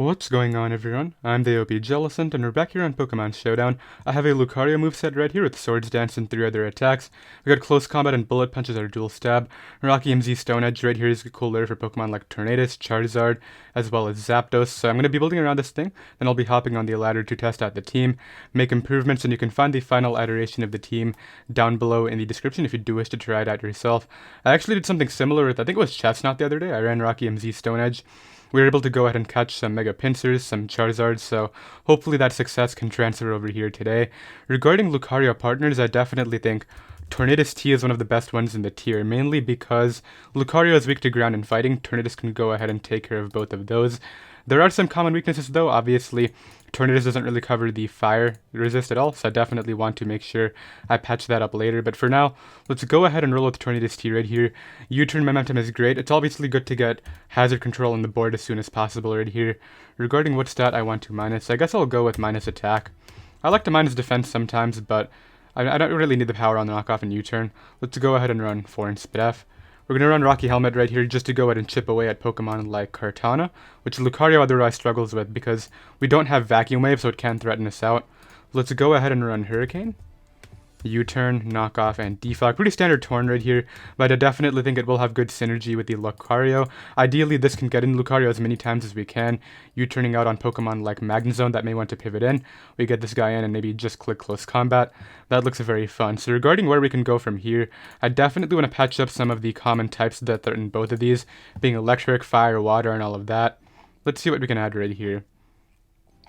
What's going on, everyone? I'm the OPJellicent, and we're back here on Pokemon Showdown. I have a Lucario moveset right here with Swords Dance and 3 other attacks. We got Close Combat and Bullet Punch as our dual stab. Rockium Z Stone Edge right here is a cool lure for Pokemon like Tornadus, Charizard, as well as Zapdos. So I'm going to be building around this thing, then I'll be hopping on the ladder to test out the team, make improvements, and you can find the final iteration of the team down below in the description if you do wish to try it out yourself. I actually did something similar with, I think it was Chestnut the other day. I ran Rockium Z Stone Edge. We were able to go ahead and catch some Mega Pincers, some Charizards, so hopefully that success can transfer over here today. Regarding Lucario Partners, I definitely think Tornadus T is one of the best ones in the tier, mainly because Lucario is weak to ground and fighting. Tornadus can go ahead and take care of both of those. There are some common weaknesses though. Obviously, Tornadus doesn't really cover the fire resist at all, so I definitely want to make sure I patch that up later. But for now, let's go ahead and roll with Tornadus T right here. U-turn momentum is great. It's obviously good to get hazard control on the board as soon as possible right here. Regarding what stat I want to minus, I guess I'll go with minus attack. I like to minus defense sometimes, but I don't really need the power on the knockoff and U-turn. Let's go ahead and run 4 in Spidef. We're going to run Rocky Helmet right here just to go ahead and chip away at Pokemon like Kartana, which Lucario otherwise struggles with because we don't have Vacuum Wave, so it can threaten us out. Let's go ahead and run Hurricane, U-turn, knockoff, and Defog. Pretty standard Torn right here, but I definitely think it will have good synergy with the Lucario. Ideally, this can get in Lucario as many times as we can. U-turning out on Pokemon like Magnezone that may want to pivot in. We get this guy in and maybe just click Close Combat. That looks very fun. So regarding where we can go from here, I definitely want to patch up some of the common types that threaten both of these, being Electric, Fire, Water, and all of that. Let's see what we can add right here.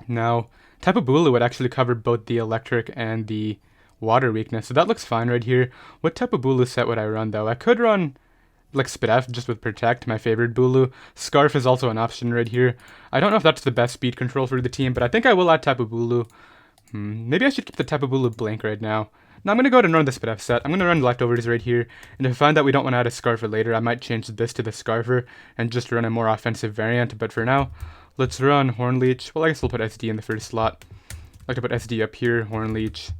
Now, Tapu Bulu would actually cover both the Electric and the Water weakness, so that looks fine right here. What type of Bulu set would I run though? I could run like Spidef just with Protect, my favorite Bulu. Scarf is also an option right here. I don't know if that's the best speed control for the team, but I think I will add Tapu Bulu. Maybe I should keep the Tapu Bulu blank right now. Now I'm going to go ahead and run the Spidef set. I'm going to run Leftovers right here, and if I find that we don't want to add a Scarfer later, I might change this to the Scarfer and just run a more offensive variant, but for now, let's run Horn Leech. Well, I guess we'll put SD in the first slot. I like to put SD up here, Horn Leech,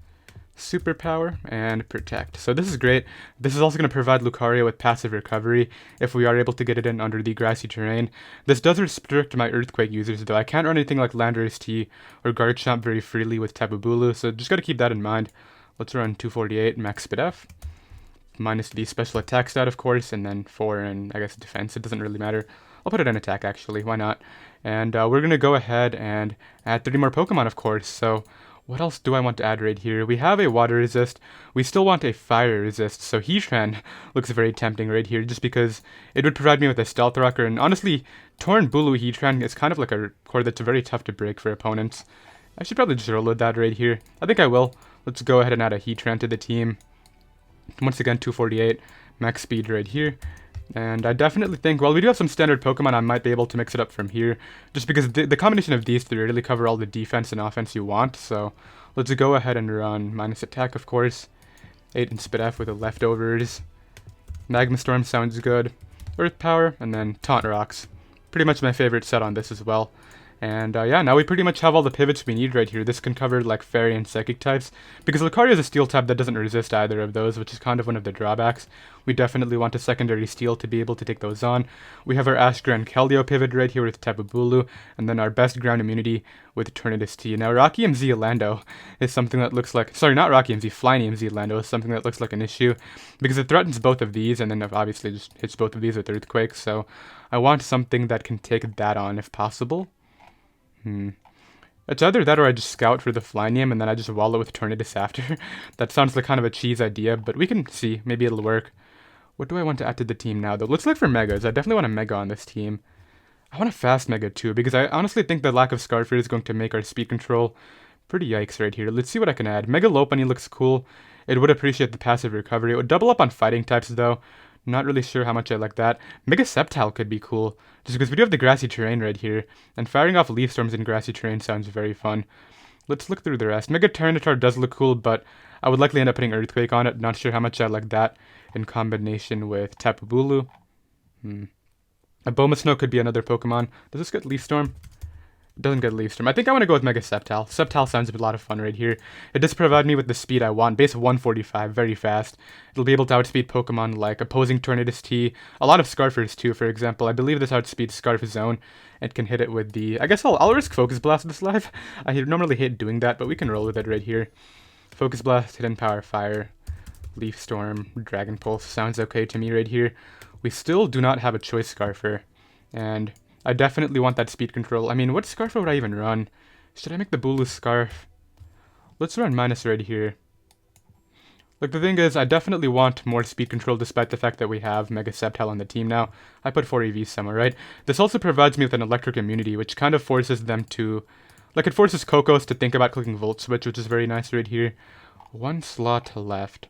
Superpower, and Protect. So this is great. This is also going to provide Lucario with passive recovery if we are able to get it in under the grassy terrain. This does restrict my Earthquake users though. I can't run anything like Landorus T or Garchomp very freely with Tapu Bulu, so just got to keep that in mind. Let's run 248 Max Spidef, minus the special attack stat of course, and then 4 in I guess defense. It doesn't really matter. I'll put it in attack actually, why not? And we're going to go ahead and add 30 more Pokemon of course, so what else do I want to add right here? We have a water resist. We still want a fire resist. So Heatran looks very tempting right here just because it would provide me with a Stealth Rocker. And honestly, Torn Bulu Heatran is kind of like a core that's very tough to break for opponents. I should probably just roll with that right here. I think I will. Let's go ahead and add a Heatran to the team. Once again, 248. Max speed right here. And I definitely think, while we do have some standard Pokemon, I might be able to mix it up from here. Just because the combination of these three really cover all the defense and offense you want. So let's go ahead and run minus attack, of course. 8 in Spidef with the Leftovers. Magma Storm sounds good. Earth Power, and then Taunt Rocks. Pretty much my favorite set on this as well. And yeah, now we pretty much have all the pivots we need right here. This can cover like Fairy and Psychic types, because Lucario is a Steel type that doesn't resist either of those, which is kind of one of the drawbacks. We definitely want a secondary Steel to be able to take those on. We have our Ashgra and Keldeo pivot right here with Tapu Bulu, and then our best ground immunity with Tornadus T. Now Rockium Z Lando is something that looks like, sorry, not Rockium Z, Flynium Z Lando is something that looks like an issue, because it threatens both of these, and then obviously just hits both of these with Earthquake, so I want something that can take that on if possible. It's either that or I just scout for the Flynium and then I just wall it with Tornadus after. That sounds like kind of a cheese idea, but we can see. Maybe it'll work. What do I want to add to the team now, though? Let's look for Megas. I definitely want a Mega on this team. I want a fast Mega, too, because I honestly think the lack of Scarfer is going to make our speed control pretty yikes right here. Let's see what I can add. Mega Lopunny looks cool. It would appreciate the passive recovery. It would double up on fighting types, though. Not really sure how much I like that. Mega Sceptile could be cool, just because we do have the grassy terrain right here, and firing off Leaf Storms in grassy terrain sounds very fun. Let's look through the rest. Mega Tyranitar does look cool, but I would likely end up putting Earthquake on it. Not sure how much I like that in combination with Tapu Bulu. A Abomasnow could be another Pokemon. Does this get Leaf Storm? Doesn't get Leaf Storm. I think I want to go with Mega Sceptile. Sceptile sounds a lot of fun right here. It does provide me with the speed I want. Base 145, very fast. It'll be able to outspeed Pokemon like opposing Tornadus-T. A lot of Scarfers too, for example. I believe this outspeeds Scarf Zone. It can hit it with the... I guess I'll risk Focus Blast this live. I normally hate doing that, but we can roll with it right here. Focus Blast, Hidden Power, Fire, Leaf Storm, Dragon Pulse. Sounds okay to me right here. We still do not have a Choice Scarfer. And... I definitely want that speed control. I mean, what Scarf would I even run? Should I make the Bulu Scarf? Let's run Minus right here. Like, the thing is, I definitely want more speed control despite the fact that we have Mega Sceptile on the team now. I put 4 EVs somewhere, right? This also provides me with an electric immunity, which kind of forces them to... Like, it forces Cocos to think about clicking Volt Switch, which is very nice right here. 1 slot left.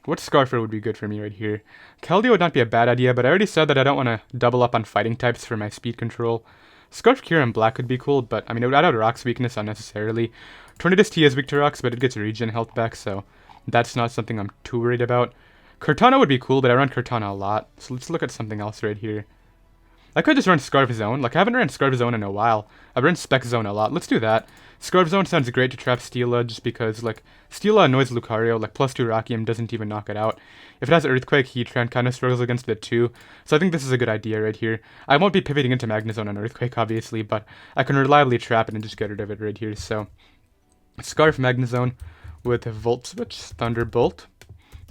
What Scarfer would be good for me right here? Keldeo would not be a bad idea, but I already said that I don't want to double up on fighting types for my speed control. Scarf Cure in black could be cool, but I mean, it would add out Rock's weakness unnecessarily. Tornadus-T is weak to Rocks, but it gets regen health back, so that's not something I'm too worried about. Cortana would be cool, but I run Cortana a lot, so let's look at something else right here. I could just run Scarf Zone. Like, I haven't run Scarf Zone in a while. I've run Spec Zone a lot. Let's do that. Scarf Zone sounds great to trap Steela, just because, like, Steela annoys Lucario. Like, +2 Rockium doesn't even knock it out. If it has Earthquake, Heatran kind of struggles against it too. So I think this is a good idea right here. I won't be pivoting into Magnezone on Earthquake, obviously, but I can reliably trap it and just get rid of it right here. So, Scarf Magnezone with Volt Switch, Thunderbolt,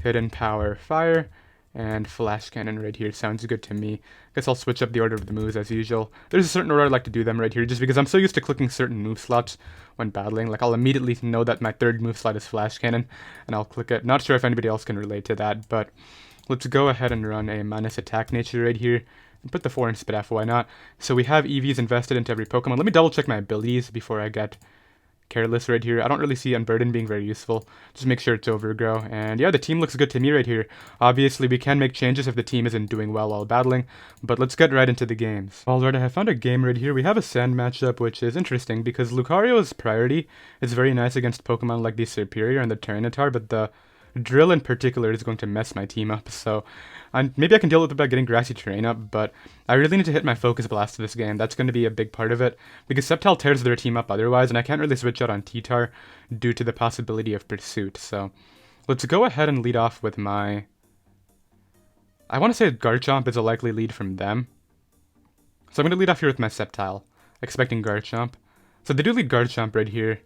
Hidden Power, Fire, and Flash Cannon right here. Sounds good to me. Guess I'll switch up the order of the moves as usual. There's a certain order I like to do them right here, just because I'm so used to clicking certain move slots when battling. Like, I'll immediately know that my third move slot is Flash Cannon, and I'll click it. Not sure if anybody else can relate to that, but let's go ahead and run a minus attack nature right here, and put the 4 in Spit F, why not? So we have EVs invested into every Pokemon. Let me double check my abilities before I get careless right here. I don't really see Unburden being very useful. Just make sure it's Overgrow. And yeah, the team looks good to me right here. Obviously, we can make changes if the team isn't doing well while battling, but let's get right into the games. Alright, I have found a game right here. We have a Sand matchup, which is interesting because Lucario's priority is very nice against Pokemon like the Superior and the Tyranitar, but the Drill in particular is going to mess my team up, so maybe I can deal with it by getting Grassy Terrain up, but I really need to hit my Focus Blast this game. That's going to be a big part of it, because Sceptile tears their team up otherwise, and I can't really switch out on T-Tar due to the possibility of Pursuit. So let's go ahead and lead off with my... I want to say Garchomp is a likely lead from them, so I'm going to lead off here with my Sceptile, expecting Garchomp. So they do lead Garchomp right here.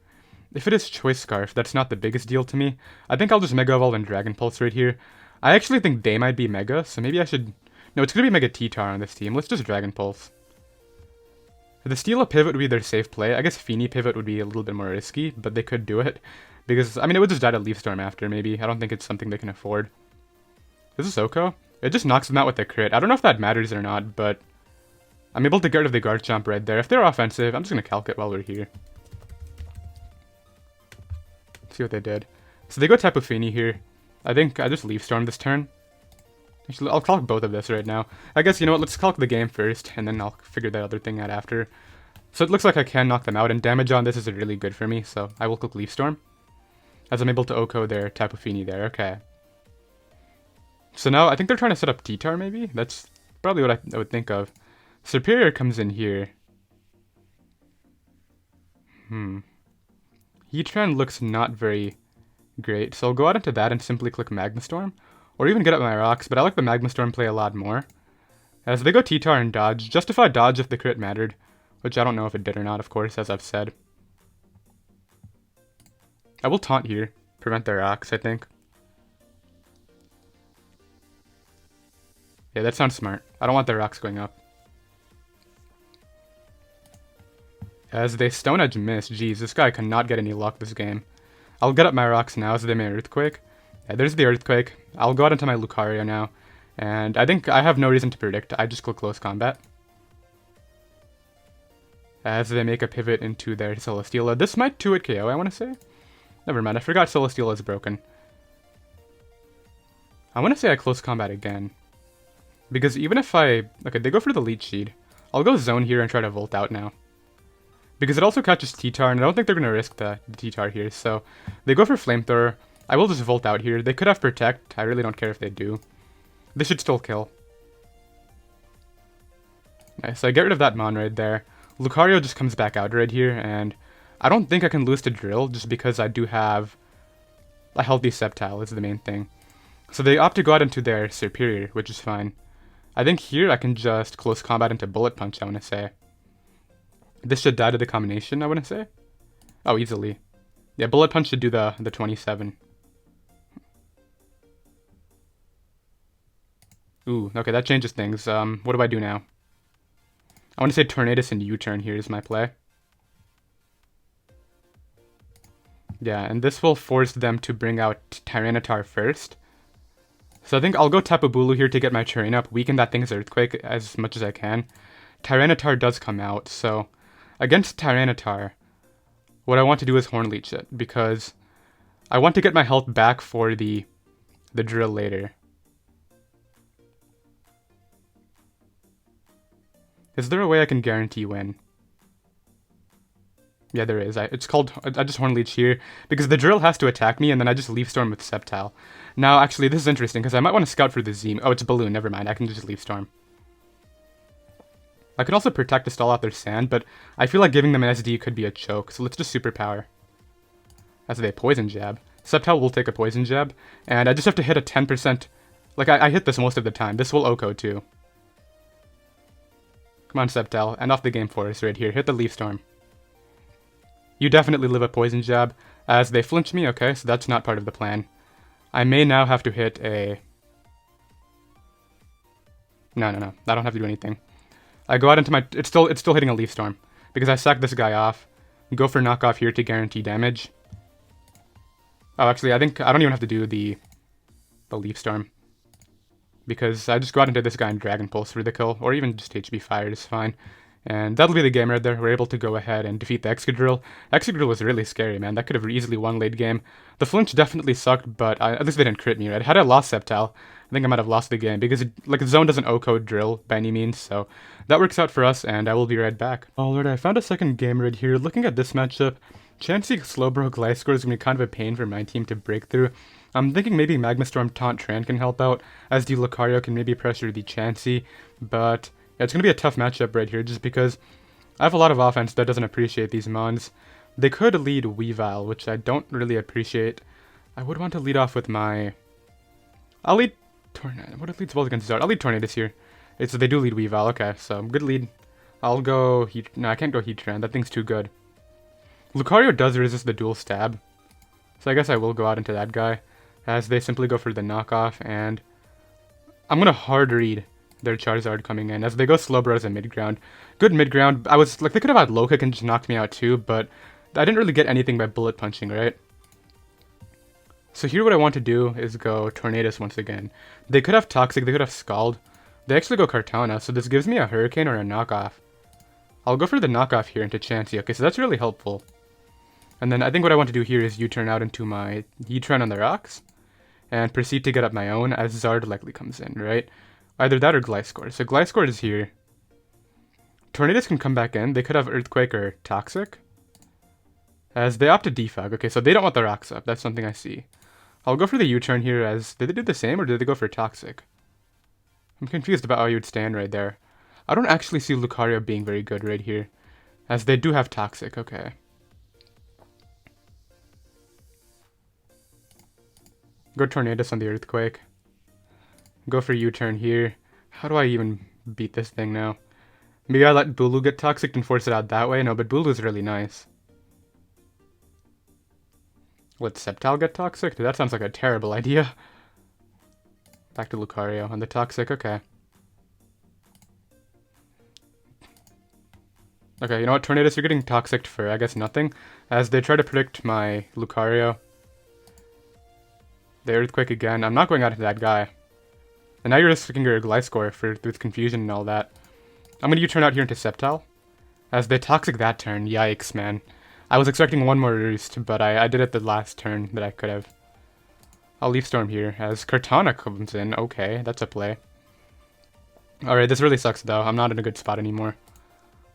If it is Choice Scarf, that's not the biggest deal to me. I think I'll just Mega Evolve and Dragon Pulse right here. I actually think they might be Mega, so maybe I should... No, it's going to be Mega T-Tar on this team. Let's just Dragon Pulse. The Steela pivot would be their safe play. I guess Feeny pivot would be a little bit more risky, but they could do it. Because, I mean, it would just die to Leaf Storm after, maybe. I don't think it's something they can afford. Is this Oko? It just knocks them out with a crit. I don't know if that matters or not, but... I'm able to get rid of the Garchomp right there. If they're offensive, I'm just going to calc it while we're here. See what they did. So they go Tapu Fini here. I think I just Leaf Storm this turn. Actually, I'll calc both of this right now. I guess, you know what, let's calc the game first, and then I'll figure that other thing out after. So it looks like I can knock them out, and damage on this is really good for me, so I will click Leaf Storm. As I'm able to Oko there, Tapu Fini there, okay. So now, I think they're trying to set up T-Tar maybe? That's probably what I would think of. Superior comes in here. Heatran looks not very great, so I'll go out into that and simply click Magnastorm, or even get up my rocks, but I like the Magnastorm play a lot more. As they go T-Tar and dodge, justify dodge if the crit mattered, which I don't know if it did or not, of course, as I've said. I will Taunt here, prevent their rocks, I think. Yeah, that sounds smart. I don't want their rocks going up. As they Stone Edge miss, geez, this guy cannot get any luck this game. I'll get up my rocks now so they may Earthquake. Yeah, there's the Earthquake. I'll go out into my Lucario now. And I think I have no reason to predict. I just click Close Combat. As they make a pivot into their Celesteela. This might 2-hit KO, I want to say. Never mind, I forgot Celesteela is broken. I want to say I Close Combat again. Because even if I... Okay, they go for the Leech Seed. I'll go Zone here and try to Volt out now. Because it also catches T-Tar, and I don't think they're going to risk the T-Tar here, so they go for Flamethrower. I will just Volt out here. They could have Protect. I really don't care if they do. This should still kill. Nice, so I get rid of that Mon right there. Lucario just comes back out right here, and I don't think I can lose to Drill just because I do have a healthy Sceptile is the main thing. So they opt to go out into their Superior, which is fine. I think here I can just close combat into Bullet Punch, I want to say. This should die to the combination, I want to say. Oh, easily. Yeah, Bullet Punch should do the 27. Ooh, okay, that changes things. What do I do now? I want to say Tornadus and U-turn here is my play. Yeah, and this will force them to bring out Tyranitar first. So I think I'll go Tapu Bulu here to get my terrain up, weaken that thing's Earthquake as much as I can. Tyranitar does come out, so against Tyranitar, what I want to do is Horn Leech it, because I want to get my health back for the Drill later. Is there a way I can guarantee win? Yeah, there is. I just Horn Leech here, because the Drill has to attack me, and then I just Leaf Storm with Sceptile. Now, actually, this is interesting, because I might want to scout for the Z. Oh, it's Bulu, never mind. I can just Leaf Storm. I could also Protect to stall out their Sand, but I feel like giving them an SD could be a choke, so let's just Superpower. As they Poison Jab. Sceptile will take a Poison Jab, and I just have to hit a 10%. Like, I hit this most of the time. This will OHKO too. Come on, Sceptile. End off the game for us right here. Hit the Leaf Storm. You definitely live a Poison Jab. As they flinch me, okay, so that's not part of the plan. I may now have to hit a... No. I don't have to do anything. I go out into my... It's still hitting a Leaf Storm. Because I sack this guy off. Go for knockoff here to guarantee damage. Oh, actually, I think I don't even have to do the Leaf Storm. Because I just go out into this guy and Dragon Pulse for the kill. Or even just HB Fire is fine. And that'll be the game right there. We're able to go ahead and defeat the Excadrill. Excadrill was really scary, man. That could have easily won late game. The flinch definitely sucked, but at least they didn't crit me, right? Had I lost Sceptile, I think I might have lost the game, because the zone doesn't OHKO Drill by any means, so that works out for us, and I will be right back. Alright, I found a second game right here. Looking at this matchup, Chansey Slowbro Gliscor is going to be kind of a pain for my team to break through. I'm thinking maybe Magma Storm Taunt Tran can help out, as the Lucario can maybe pressure the Chansey, but... yeah, it's going to be a tough matchup right here, just because I have a lot of offense that doesn't appreciate these mons. They could lead Weavile, which I don't really appreciate. I would want to lead off with my... I'll lead... What if leads well against Zard? I'll lead Tornadus here. So they do lead Weavile, okay, so good lead. I'll go... No, I can't go Heatran, that thing's too good. Lucario does resist the dual stab, so I guess I will go out into that guy, as they simply go for the knockoff, and I'm going to hard read their Charizard coming in, as they go Slowbro as a mid-ground. Good mid-ground. I was, like, they could have had Lokick and just knocked me out too, but I didn't really get anything by bullet punching, right? So here what I want to do is go Tornadus once again. They could have Toxic, they could have Scald. They actually go Kartana, so this gives me a Hurricane or a knockoff. I'll go for the knockoff here into Chansey. Okay, so that's really helpful. And then I think what I want to do here is U-turn out into my Heatran on the rocks, and proceed to get up my own, as Zard likely comes in, right? Either that or Gliscor. So Gliscor is here. Tornadus can come back in. They could have Earthquake or Toxic, as they opt to Defog. Okay, so they don't want the rocks up. That's something I see. I'll go for the U-turn here, as... Did they do the same, or did they go for Toxic? I'm confused about how you would stand right there. I don't actually see Lucario being very good right here, as they do have Toxic. Okay. Go Tornadus on the Earthquake. Go for U-turn here. How do I even beat this thing now? Maybe I let Bulu get Toxic and force it out that way? No, but Bulu's really nice. Let Sceptile get Toxic? Dude, that sounds like a terrible idea. Back to Lucario on the Toxic, okay. Okay, you know what, Tornadus, you're getting Toxic for, I guess, nothing. As they try to predict my Lucario. The Earthquake again. I'm not going out to that guy. And now you're just sticking your Gliscor with confusion and all that. I'm going to U-turn out here into Sceptile, as they Toxic that turn. Yikes, man. I was expecting one more Roost, but I did it the last turn that I could have. I'll Leaf Storm here, as Kartana comes in. Okay, that's a play. Alright, this really sucks though. I'm not in a good spot anymore.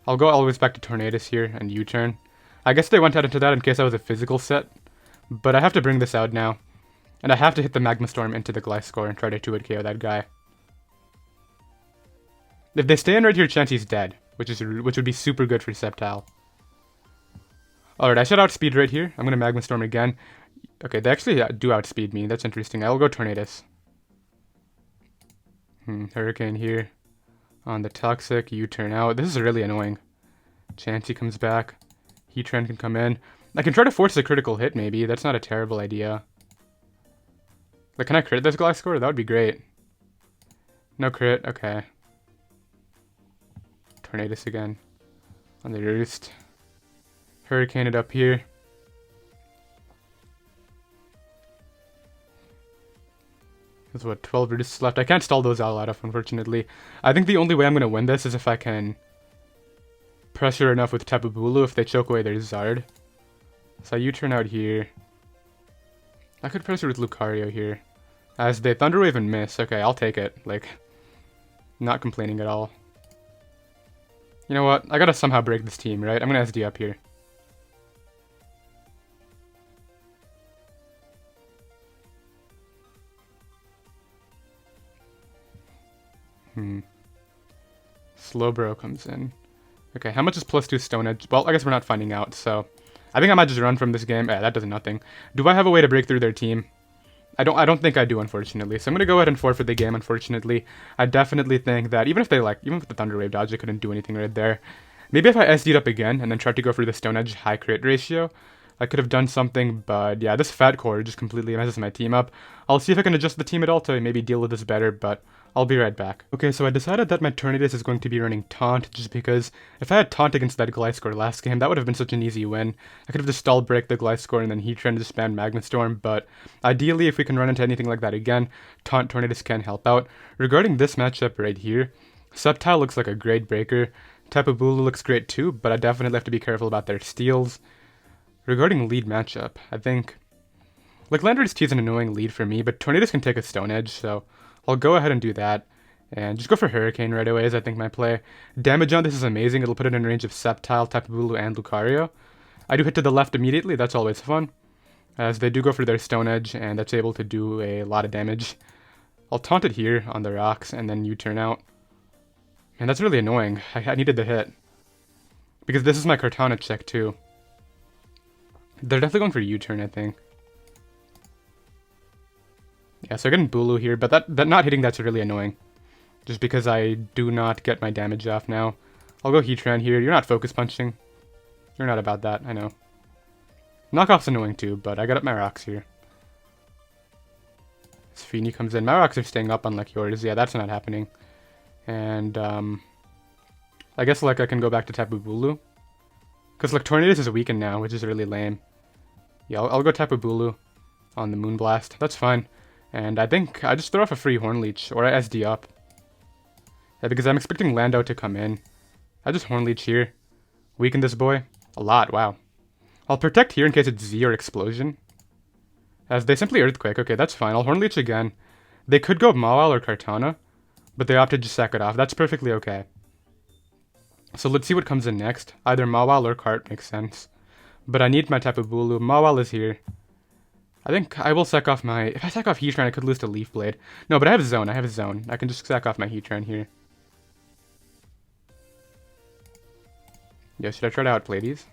I'll go always back to Tornadus here and U-turn. I guess they went out into that in case I was a physical set, but I have to bring this out now. And I have to hit the Magma Storm into the Gliscor and try to 2-hit KO that guy. If they stay in right here, Chansey's dead. which would be super good for Sceptile. Alright, I should outspeed right here. I'm gonna Magma Storm again. Okay, they actually do outspeed me. That's interesting. I'll go Tornadus. Hurricane here. On the Toxic, U-turn out. This is really annoying. Chansey comes back. Heatran can come in. I can try to force a critical hit, maybe. That's not a terrible idea. Like, can I crit this Gliscor? That would be great. No crit. Okay. Tornadus again. On the Roost. Hurricane it up here. There's what, 12 Roosts left. I can't stall those all out of, unfortunately. I think the only way I'm going to win this is if I can pressure enough with Tapu Bulu if they choke away their Zard. So U-turn out here. I could pressure with Lucario here. As they Thunder Wave and miss. Okay, I'll take it. Like, not complaining at all. You know what? I gotta somehow break this team, right? I'm gonna SD up here. Slowbro comes in. Okay, how much is +2 Stone Edge? Well, I guess we're not finding out, so I think I might just run from this game. That does nothing. Do I have a way to break through their team? I don't think I do, unfortunately. So I'm gonna go ahead and forfeit the game, unfortunately. I definitely think that even if with the Thunder Wave dodge, I couldn't do anything right there. Maybe if I SD'd up again and then tried to go for the Stone Edge high crit ratio, I could have done something, but yeah, this Fat Core just completely messes my team up. I'll see if I can adjust the team at all to maybe deal with this better, but I'll be right back. Okay, so I decided that my Tornadus is going to be running Taunt, just because if I had Taunt against that Gliscor last game, that would have been such an easy win. I could have just stall break the Gliscor and then Heatran to spam Magma Storm, but ideally if we can run into anything like that again, Taunt Tornadus can help out. Regarding this matchup right here, Sceptile looks like a great breaker. Tapu Bulu looks great too, but I definitely have to be careful about their steals. Regarding lead matchup, I think like Landorus T is an annoying lead for me, but Tornadus can take a Stone Edge, so I'll go ahead and do that. And just go for Hurricane right away is I think my play. Damage on this is amazing. It'll put it in range of Sceptile, Tapu Bulu, and Lucario. I do hit to the left immediately. That's always fun, as they do go for their Stone Edge, and that's able to do a lot of damage. I'll taunt it here on the rocks, and then U-turn out. And that's really annoying. I needed the hit. Because this is my Kartana check too. They're definitely going for U-turn, I think. Yeah, so I'm getting Bulu here, but that not hitting that's really annoying. Just because I do not get my damage off now. I'll go Heatran here. You're not focus punching. You're not about that, I know. Knockoff's annoying too, but I got up my rocks here. Sphenie comes in. My rocks are staying up unlike yours. Yeah, that's not happening. And I guess like I can go back to Tapu Bulu. Because like Tornadus is weakened now, which is really lame. Yeah, I'll go Tapu Bulu on the Moonblast. That's fine. And I think I just throw off a free Horn Leech, or I SD up. Yeah, because I'm expecting Lando to come in. I just Horn Leech here. Weaken this boy. A lot, wow. I'll protect here in case it's Z or Explosion. As they simply Earthquake. Okay, that's fine. I'll Horn Leech again. They could go Mawile or Kartana, but they opted to just sack it off. That's perfectly okay. So let's see what comes in next. Either Mawile or Kart makes sense. But I need my Tapu Bulu. Mawile is here. I think I will sack off my... If I sack off Heatran, I could lose to Leaf Blade. No, but I have Zone. I have Zone. I can just sack off my Heatran here. Yeah, should I try to outplay these?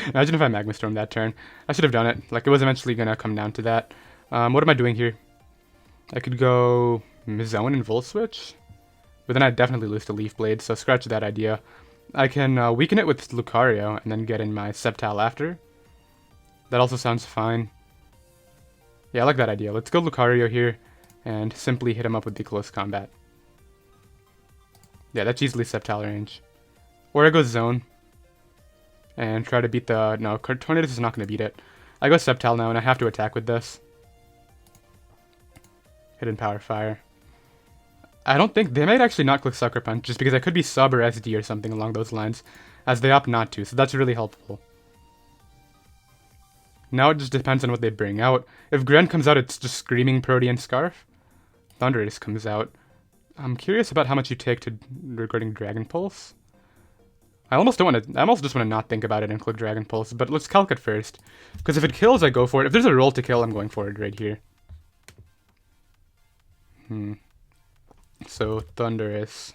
Imagine if I Magma Stormed that turn. I should have done it. Like, it was eventually going to come down to that. What am I doing here? I could go Zone and Volt Switch. But then I'd definitely lose to Leaf Blade, so scratch that idea. I can weaken it with Lucario and then get in my Sceptile after. That also sounds fine. Yeah, I like that idea. Let's go Lucario here and simply hit him up with the close combat. Yeah, that's easily Sceptile range. Or I go Zone and try to beat the... No, Tornadus is not going to beat it. I go Sceptile now and I have to attack with this. Hidden Power Fire. I don't think... They might actually not click Sucker Punch just because I could be sub or SD or something along those lines, as they opt not to, so that's really helpful. Now it just depends on what they bring out. If Gren comes out, it's just Screaming Protean Scarf. Thundurus comes out. I'm curious about how much you take to regarding Dragon Pulse. I almost just want to not think about it and click Dragon Pulse, but let's calc it first. Because if it kills, I go for it. If there's a roll to kill, I'm going for it right here. So, Thunderous.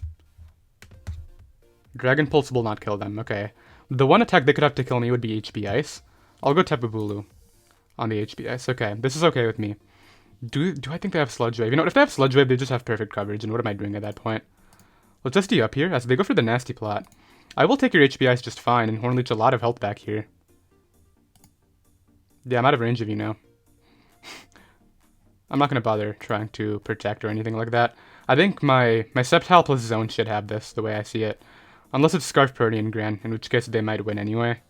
Dragon Pulse will not kill them, okay. The one attack they could have to kill me would be HP Ice. I'll go Tapu Bulu on the HP Ice. Okay, this is okay with me. Do I think they have Sludge Wave? You know, if they have Sludge Wave, they just have perfect coverage, and what am I doing at that point? Let's SD up here, as they go for the Nasty Plot. I will take your HP Ice just fine, and Hornleech a lot of health back here. Yeah, I'm out of range of you now. I'm not going to bother trying to protect or anything like that. I think my Sceptile plus Zone should have this, the way I see it. Unless it's Scarf Protean Gran, in which case they might win anyway.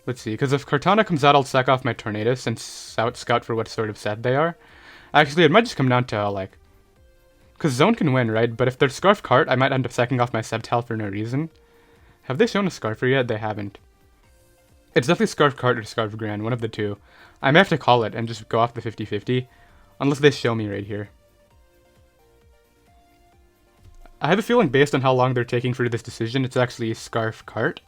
Let's see, because if Kartana comes out, I'll sack off my Tornadus and scout for what sort of set they are. Actually, it might just come down to, like... Because Zone can win, right? But if they're Scarf Cart, I might end up sacking off my Sceptile for no reason. Have they shown a Scarfer yet? They haven't. It's definitely Scarf Cart or Scarf Gran, one of the two. I may have to call it and just go off the 50-50. Unless they show me right here. I have a feeling based on how long they're taking for this decision, it's actually Scarf Cart.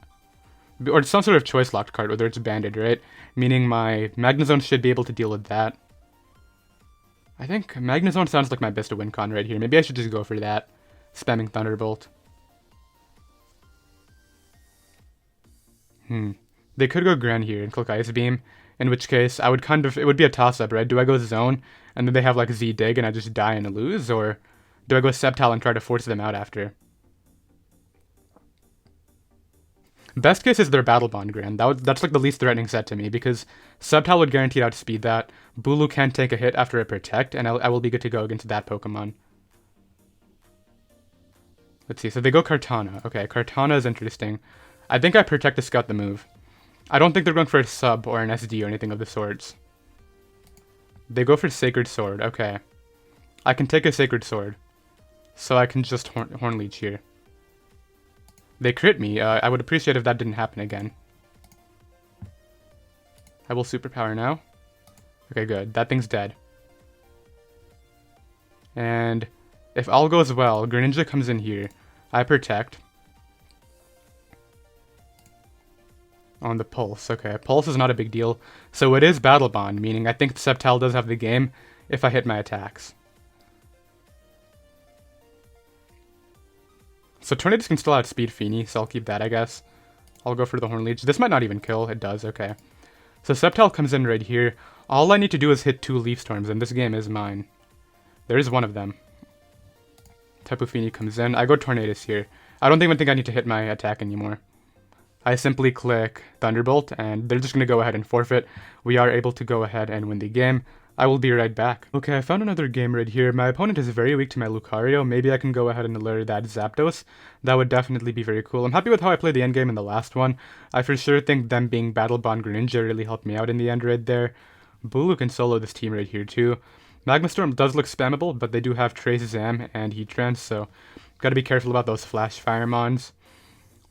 Or some sort of choice-locked card, whether it's banded, right? Meaning my Magnezone should be able to deal with that. I think Magnezone sounds like my best to win con right here. Maybe I should just go for that. Spamming Thunderbolt. They could go Gran here and click Ice Beam. In which case, I would kind of... It would be a toss-up, right? Do I go Zone, and then they have like Z-Dig and I just die and lose? Or do I go Sceptile and try to force them out after? Best case is their Battle Bond Gran. That's like the least threatening set to me, because Sceptile would guarantee to outspeed that. Bulu can't take a hit after a Protect, and I will be good to go against that Pokemon. Let's see, so they go Kartana. Okay, Kartana is interesting. I think I Protect to scout the move. I don't think they're going for a Sub or an SD or anything of the sorts. They go for Sacred Sword, okay. I can take a Sacred Sword. So I can just Horn Leech here. They crit me. I would appreciate if that didn't happen again. I will Superpower now. Okay, good. That thing's dead. And if all goes well, Greninja comes in here. I Protect. On the Pulse. Okay, Pulse is not a big deal. So it is Battle Bond, meaning I think the Sceptile does have the game if I hit my attacks. So Tornadus can still outspeed Feeny, so I'll keep that, I guess. I'll go for the Horn Leech. This might not even kill. It does, okay. So Sceptile comes in right here. All I need to do is hit 2 Leaf Storms, and this game is mine. There is one of them. Tapu Fini comes in. I go Tornadus here. I don't even think I need to hit my attack anymore. I simply click Thunderbolt, and they're just going to go ahead and forfeit. We are able to go ahead and win the game. I will be right back. Okay, I found another game right here. My opponent is very weak to my Lucario. Maybe I can go ahead and lure that Zapdos. That would definitely be very cool. I'm happy with how I played the endgame in the last one. I for sure think them being Battle Bond Greninja really helped me out in the end right there. Bulu can solo this team right here too. Magmastorm does look spammable, but they do have Trace Zam and Heatran, so gotta be careful about those Flash Fire Mons.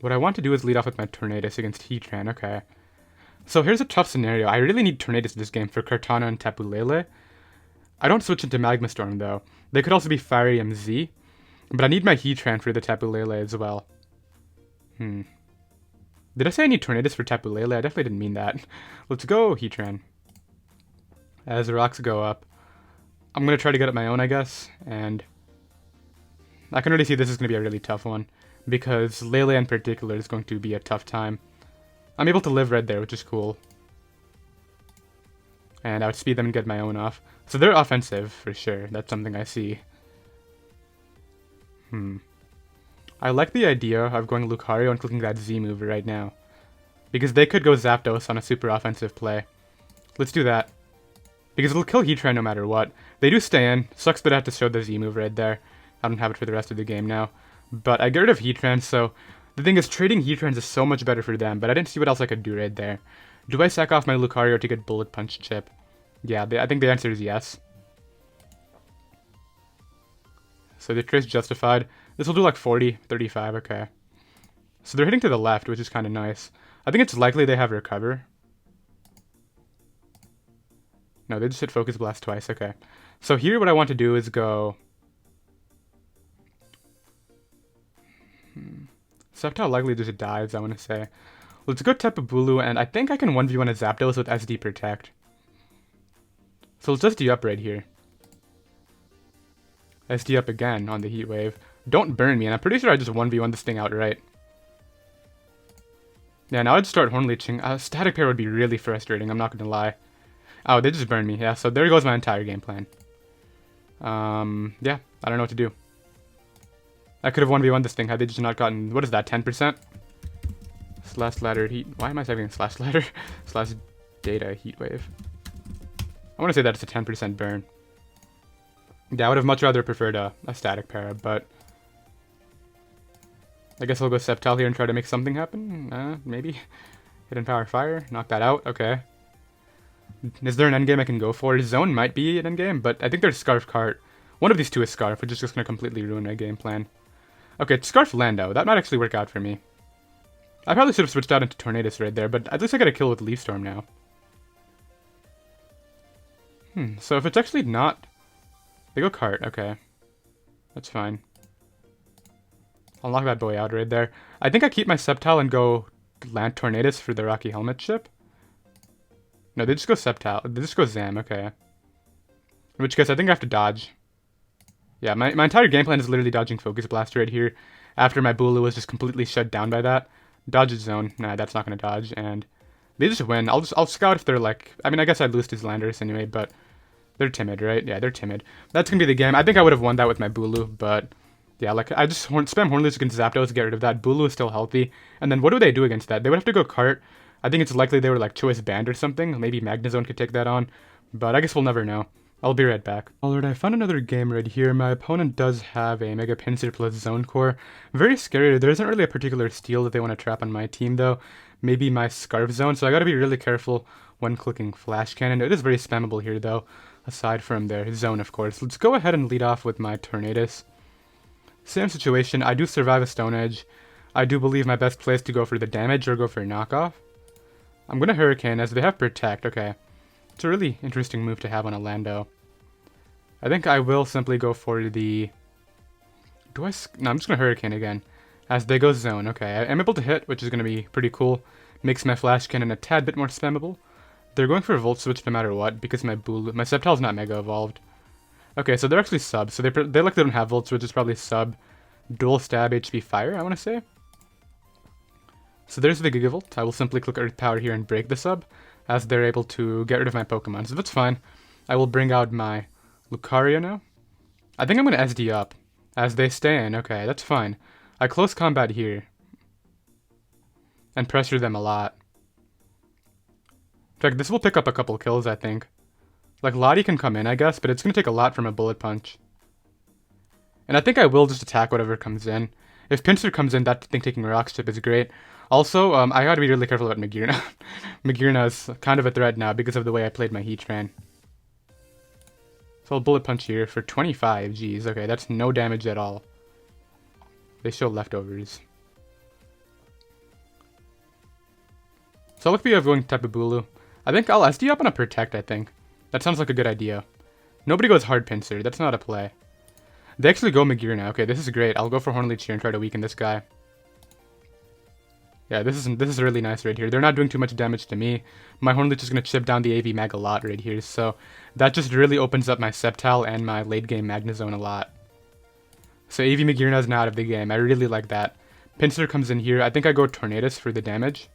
What I want to do is lead off with my Tornadus against Heatran, okay. So here's a tough scenario. I really need Tornadus this game for Kartana and Tapu Lele. I don't switch into Magmastorm though. They could also be Firium Z, but I need my Heatran for the Tapu Lele as well. Did I say I need Tornadus for Tapu Lele? I definitely didn't mean that. Let's go Heatran. As the rocks go up. I'm going to try to get up my own, I guess, and I can already see this is going to be a really tough one, because Lele in particular is going to be a tough time. I'm able to live right there, which is cool. And outspeed them and get my own off. So they're offensive, for sure. That's something I see. I like the idea of going Lucario and clicking that Z move right now, because they could go Zapdos on a super offensive play. Let's do that. Because it'll kill Heatran no matter what. They do stay in. Sucks that I have to show the Z move right there. I don't have it for the rest of the game now. But I get rid of Heatran, so the thing is, trading Heatrans is so much better for them, but I didn't see what else I could do right there. Do I sack off my Lucario to get Bullet Punch Chip? Yeah, I think the answer is yes. So the trade's justified. This will do like 40, 35, okay. So they're hitting to the left, which is kind of nice. I think it's likely they have Recover. No, they just hit Focus Blast twice, okay. So here what I want to do is go... Sceptile likely just dives, I want to say. Let's go Tapu Bulu, and I think I can 1v1 a Zapdos with SD Protect. So let's SD up right here. SD up again on the Heat Wave. Don't burn me, and I'm pretty sure I just 1v1 this thing outright. Yeah, now I'd start Horn Leeching. Static Pair would be really frustrating, I'm not gonna lie. Oh, they just burned me. Yeah, so there goes my entire game plan. Yeah, I don't know what to do. I could have 1v1 this thing had they just not gotten, what is that, 10%? Slash ladder heat. Why am I saving slash ladder? Slash data heat wave. I want to say that's a 10% burn. Yeah, I would have much rather preferred a static para, but I guess I'll go Sceptile here and try to make something happen. Maybe. Hidden Power Fire. Knock that out. Okay. Is there an endgame I can go for? Zone might be an endgame, but I think there's Scarf Cart. One of these two is Scarf, which is just going to completely ruin my game plan. Okay, Scarf Lando. That might actually work out for me. I probably should have switched out into Tornadus right there, but at least I got a kill with Leaf Storm now. So if it's actually not... They go Cart, okay. That's fine. I'll knock that boy out right there. I think I keep my Sceptile and go land Tornadus for the Rocky Helmet chip. No, they just go Sceptile. They just go Zam, okay. In which case, I think I have to dodge. Yeah, my entire game plan is literally dodging Focus Blast right here. After my Bulu was just completely shut down by that. Dodge zone. Nah, that's not going to dodge. And they just win. I'll scout if they're like... I mean, I guess I'd lose to Landers anyway, but... They're timid, right? Yeah, they're timid. That's going to be the game. I think I would have won that with my Bulu, but... Yeah, like, I just spam Hornleech against Zapdos to get rid of that. Bulu is still healthy. And then what do they do against that? They would have to go Cart. I think it's likely they were, like, Choice Band or something. Maybe Magnezone could take that on. But I guess we'll never know. I'll be right back. Alright, I found another game right here. My opponent does have a Mega Pinsir plus Zone Core. Very scary. There isn't really a particular steal that they want to trap on my team, though. Maybe my Scarf Zone, so I gotta be really careful when clicking Flash Cannon. It is very spammable here, though, aside from their Zone, of course. Let's go ahead and lead off with my Tornadus. Same situation. I do survive a Stone Edge. I do believe my best play is to go for the damage or go for knockoff. I'm gonna Hurricane, as they have Protect. Okay. It's a really interesting move to have on a Lando. I think I will simply go for the... No, I'm just going to Hurricane again. As they go Zone. Okay, I'm able to hit, which is going to be pretty cool. Makes my Flash Cannon a tad bit more spammable. They're going for a Volt Switch no matter what, because my Sceptile's not Mega Evolved. Okay, so they're actually sub. So they likely don't have Volt Switch. It's probably sub. Dual Stab HP Fire, I want to say. So there's the Gigavolt. I will simply click Earth Power here and break the sub, as they're able to get rid of my Pokemon. So that's fine. I will bring out my Lucario now. I think I'm going to SD up, as they stay in. Okay, that's fine. I close combat here, and pressure them a lot. In fact, this will pick up a couple kills, I think. Like, Lottie can come in, I guess, but it's going to take a lot from a Bullet Punch. And I think I will just attack whatever comes in. If Pinsir comes in, that thing taking Rock Chip is great. Also, I gotta be really careful about Magearna. Magearna is kind of a threat now because of the way I played my Heatran. So I'll Bullet Punch here for 25. Jeez, okay, that's no damage at all. They show Leftovers. So I'll look for going Tapu Bulu. I think I'll SD up on a Protect, I think. That sounds like a good idea. Nobody goes hard Pinsir, that's not a play. They actually go Magearna. Okay, this is great. I'll go for Horn Leech here and try to weaken this guy. Yeah, this is really nice right here. They're not doing too much damage to me. My Horn Leech is going to chip down the AV Mag a lot right here, so that just really opens up my Sceptile and my late game Magnezone a lot. So AV Magearna is now out of the game. I really like that. Pinsir comes in here. I think I go Tornadus for the damage.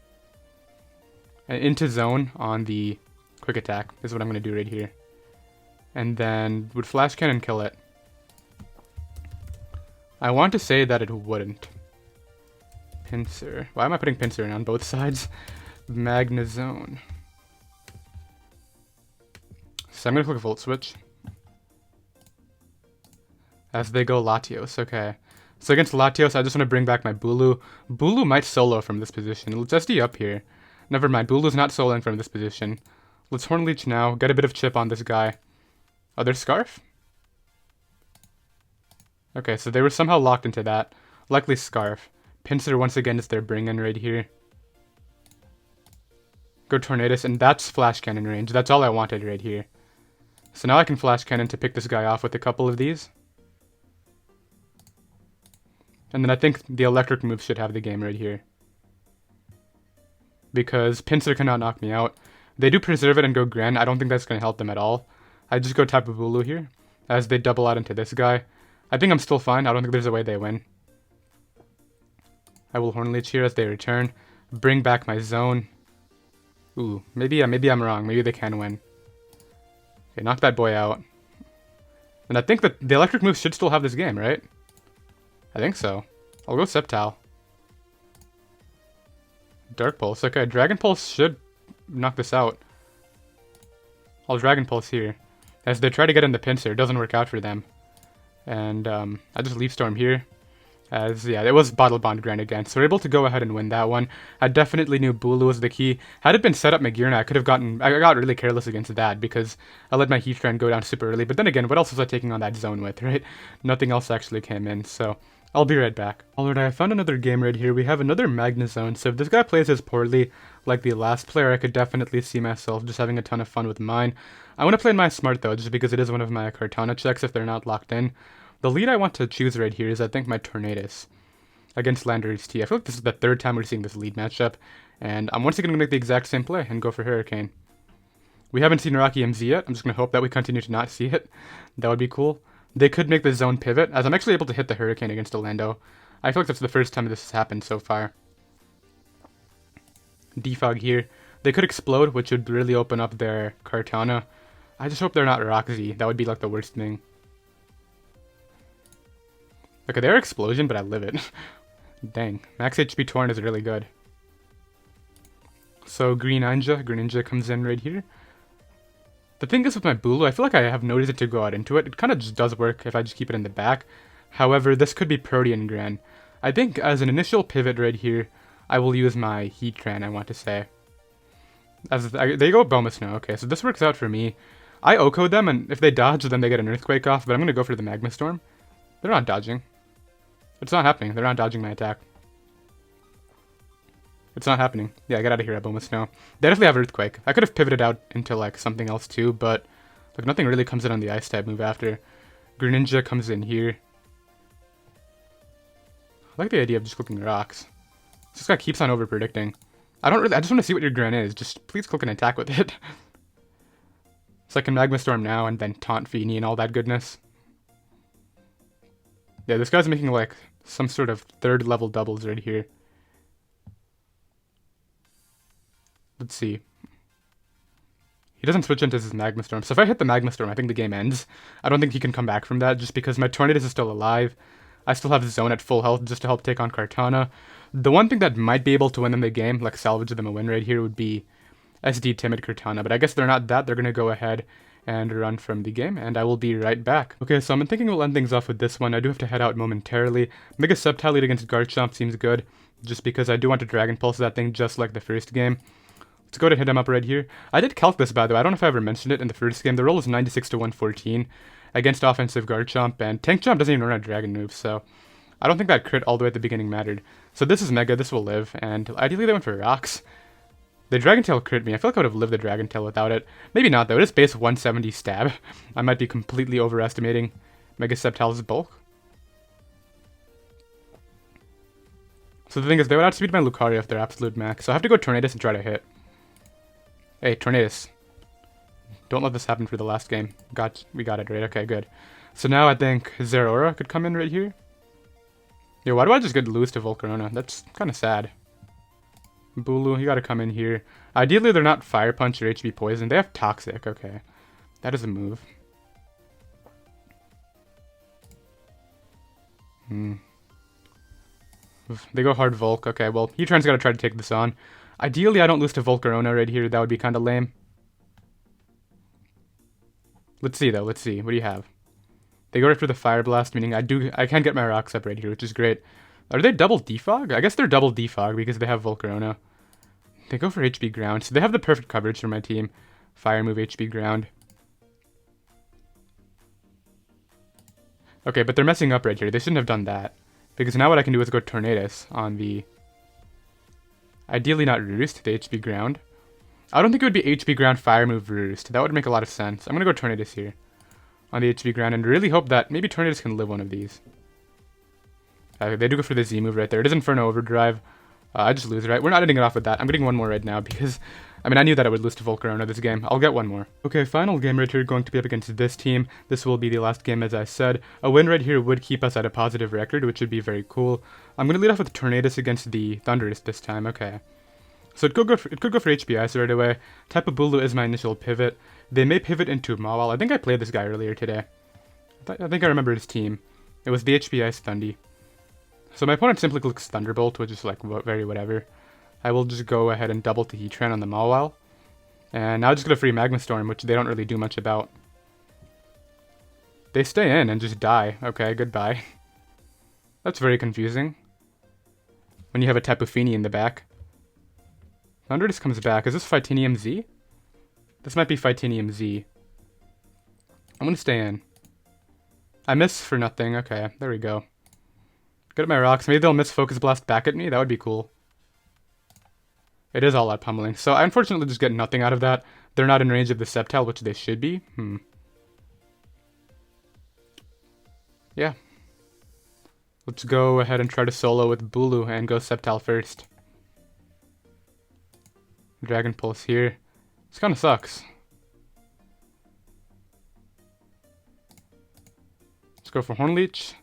And into zone on the quick attack is what I'm going to do right here. And then would Flash Cannon kill it? I want to say that it wouldn't. Pinsir. Why am I putting Pinsir in on both sides? Magnezone. So I'm going to click Volt Switch. As they go Latios. Okay. So against Latios, I just want to bring back my Bulu. Bulu might solo from this position. Let's SD up here. Never mind. Bulu's not soloing from this position. Let's Horn Leech now. Get a bit of chip on this guy. Oh, there's Scarf? Okay, so they were somehow locked into that. Likely Scarf. Pinsir once again is their bring-in right here. Go Tornadus, and that's Flash Cannon range. That's all I wanted right here. So now I can Flash Cannon to pick this guy off with a couple of these. And then I think the electric move should have the game right here. Because Pinsir cannot knock me out. They do preserve it and go Gren. I don't think that's going to help them at all. I just go Tapu Bulu here, as they double out into this guy. I think I'm still fine. I don't think there's a way they win. I will Horn Leech here as they return. Bring back my zone. Ooh, maybe I'm wrong. Maybe they can win. Okay, knock that boy out. And I think that the electric moves should still have this game, right? I think so. I'll go Sceptile. Dark Pulse. Okay, Dragon Pulse should knock this out. I'll Dragon Pulse here. As they try to get in the pincer, it doesn't work out for them. And I just Leaf Storm here. As, yeah, it was Bottle Bond Grind again, so we're able to go ahead and win that one. I definitely knew Bulu was the key. Had it been set up Magirna, I got really careless against that, because I let my Heatran go down super early. But then again, what else was I taking on that zone with, right? Nothing else actually came in, so I'll be right back. Alright, I found another game right here. We have another Magna Zone, so if this guy plays as poorly like the last player, I could definitely see myself just having a ton of fun with mine. I want to play in my Smart, though, just because it is one of my Kartana checks if they're not locked in. The lead I want to choose right here is, I think, my Tornadus against Landorus T. I feel like this is the third time we're seeing this lead matchup, and I'm once again going to make the exact same play and go for Hurricane. We haven't seen Rockium Z yet. I'm just going to hope that we continue to not see it. That would be cool. They could make the zone pivot, as I'm actually able to hit the Hurricane against Orlando. I feel like that's the first time this has happened so far. Defog here. They could explode, which would really open up their Kartana. I just hope they're not Roxy. That would be like the worst thing. Okay, they're Explosion, but I live it. Dang. Max HP Torn is really good. So Green Ninja comes in right here. The thing is with my Bulu, I feel like I have no reason to go out into it. It kind of just does work if I just keep it in the back. However, this could be Protean Gran. I think as an initial pivot right here, I will use my Heatran, I want to say. They go Bomus now. Okay, so this works out for me. I O-code them, and if they dodge, then they get an Earthquake off, but I'm going to go for the Magma Storm. They're not dodging. It's not happening. They're not dodging my attack. It's not happening. Yeah, get out of here, Abomus. No. They definitely have Earthquake. I could have pivoted out into, like, something else, too, but like nothing really comes in on the Ice-type move after. Greninja comes in here. I like the idea of just clicking rocks. This guy keeps on over-predicting. I just want to see what your Gran is. Just please click an attack with it. So I can Magma Storm now and then Taunt Feeny and all that goodness. Yeah, this guy's making, like, some sort of third-level doubles right here. Let's see. He doesn't switch into his Magma Storm. So if I hit the Magma Storm, I think the game ends. I don't think he can come back from that, just because my Tornadus is still alive. I still have Zone at full health just to help take on Kartana. The one thing that might be able to win them the game, like salvage them a win right here, would be SD Timid Kartana. But I guess they're not that. They're going to go ahead and run from the game, and I will be right back. Okay, so I'm thinking we'll end things off with this one. I do have to head out momentarily. Mega Sceptile lead against Garchomp seems good, just because I do want to Dragon Pulse that thing just like the first game. Let's go to hit him up right here. I did calc this, by the way. I don't know if I ever mentioned it in the first game. The roll is 96 to 114 against offensive Garchomp, and Tank Chomp doesn't even run a Dragon move, so I don't think that crit all the way at the beginning mattered. So this is Mega, this will live, and ideally they went for Rocks. The Dragon Tail crit me. I feel like I would have lived the Dragon Tail without it. Maybe not, though. It is base 170 stab. I might be completely overestimating Mega Sceptile's bulk. So the thing is, they would outspeed my Lucario if they're absolute max. So I have to go Tornadus and try to hit. Hey, Tornadus. Don't let this happen for the last game. We got it, right? Okay, good. So now I think Zeraora could come in right here. Yeah, why do I just get lose to Volcarona? That's kind of sad. Bulu, you gotta come in here. Ideally, they're not Fire Punch or HB Poison. They have Toxic. Okay. That is a move. They go hard Volk. Okay, well, Heatran's gotta try to take this on. Ideally, I don't lose to Volcarona right here. That would be kind of lame. Let's see, though. Let's see. What do you have? They go right for the Fire Blast, meaning I can get my rocks up right here, which is great. Are they double Defog? I guess they're double Defog because they have Volcarona. They go for HB Ground, so they have the perfect coverage for my team. Fire move, HB Ground. Okay, but they're messing up right here. They shouldn't have done that. Because now what I can do is go Tornadus on the... Ideally not Roost, the HB Ground. I don't think it would be HB Ground, Fire move, Roost. That would make a lot of sense. I'm going to go Tornadus here on the HB Ground and really hope that maybe Tornadus can live one of these. They do go for the Z move right there. It is Inferno Overdrive. I just lose, right? We're not ending it off with that. I'm getting one more right now because, I mean, I knew that I would lose to Volcarona this game. I'll get one more. Okay, final game right here, going to be up against this team. This will be the last game, as I said. A win right here would keep us at a positive record, which would be very cool. I'm going to lead off with Tornadus against the Thunderous this time. Okay. So it could go for HBI right away. Tapu Bulu is my initial pivot. They may pivot into Mawile. I think I played this guy earlier today. I think I remember his team. It was the HBI Thundy. So my opponent simply clicks Thunderbolt, which is like very whatever. I will just go ahead and double to Heatran on the Mawile. And now I just get a free Magma Storm, which they don't really do much about. They stay in and just die. Okay, goodbye. That's very confusing. When you have a Tapu Fini in the back. Thunder just comes back. Is this Fightinium Z? This might be Fightinium Z. I'm gonna stay in. I miss for nothing. Okay, there we go. Good at my rocks. Maybe they'll miss Focus Blast back at me. That would be cool. It is all out pummeling. So I unfortunately just get nothing out of that. They're not in range of the Sceptile, which they should be. Yeah. Let's go ahead and try to solo with Bulu and go Sceptile first. Dragon Pulse here. This kind of sucks. Let's go for Horn Leech.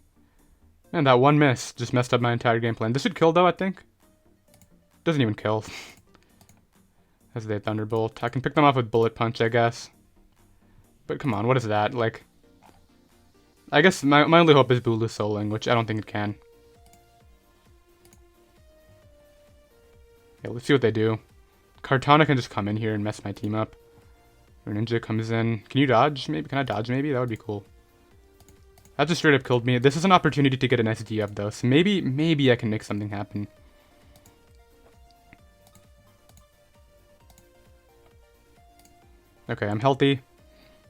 And that one miss just messed up my entire game plan. This should kill though, I think. Doesn't even kill. As they Thunderbolt. I can pick them off with Bullet Punch, I guess. But come on, what is that? Like, I guess my only hope is Bulu soloing, which I don't think it can. Yeah, let's see what they do. Kartana can just come in here and mess my team up. Ninja comes in. Can you dodge? Maybe. Can I dodge maybe? That would be cool. That just straight up killed me. This is an opportunity to get an SD up though, so maybe I can make something happen. Okay, I'm healthy.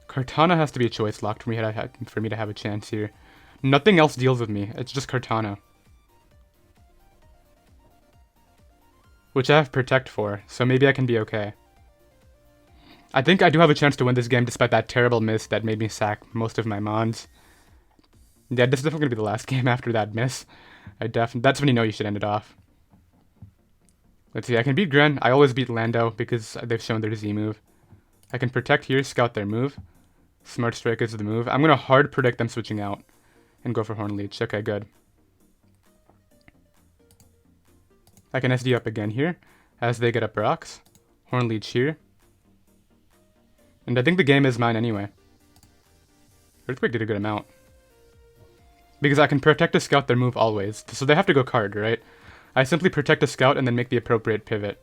Kartana has to be a choice locked for me to have a chance here. Nothing else deals with me. It's just Kartana. Which I have Protect for, so maybe I can be okay. I think I do have a chance to win this game despite that terrible miss that made me sack most of my mons. Yeah, this is definitely going to be the last game after that miss. That's when you know you should end it off. Let's see, I can beat Gren. I always beat Lando because they've shown their Z move. I can Protect here, scout their move. Smart Strike is the move. I'm going to hard predict them switching out and go for Horn Leech. Okay, good. I can SD up again here as they get up rocks. Horn Leech here. And I think the game is mine anyway. Earthquake did a good amount. Because I can Protect a Scout their move always. So they have to go card, right? I simply Protect a Scout and then make the appropriate pivot.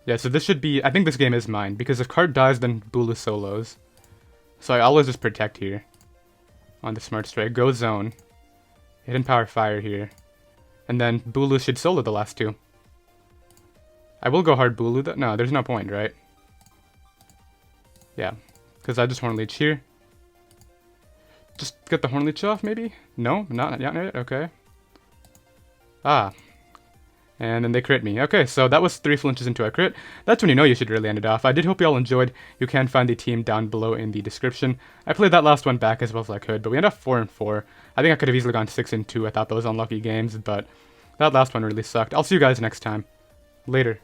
Yeah, so this should be... I think this game is mine. Because if card dies, then Bulu solos. So I always just Protect here. On the Smart Strike. Go Zone. Hidden Power Fire here. And then Bulu should solo the last two. I will go hard Bulu though. No, there's no point, right? Yeah. Because I just Horn Leech here. Just get the Horn Leech off, maybe? No? Not yet? Okay. Ah. And then they crit me. Okay, so that was 3 flinches into a crit. That's when you know you should really end it off. I did hope you all enjoyed. You can find the team down below in the description. I played that last one back as well as I could, but we ended up 4-4. I think I could have easily gone 6-2. I thought those unlucky games, but that last one really sucked. I'll see you guys next time. Later.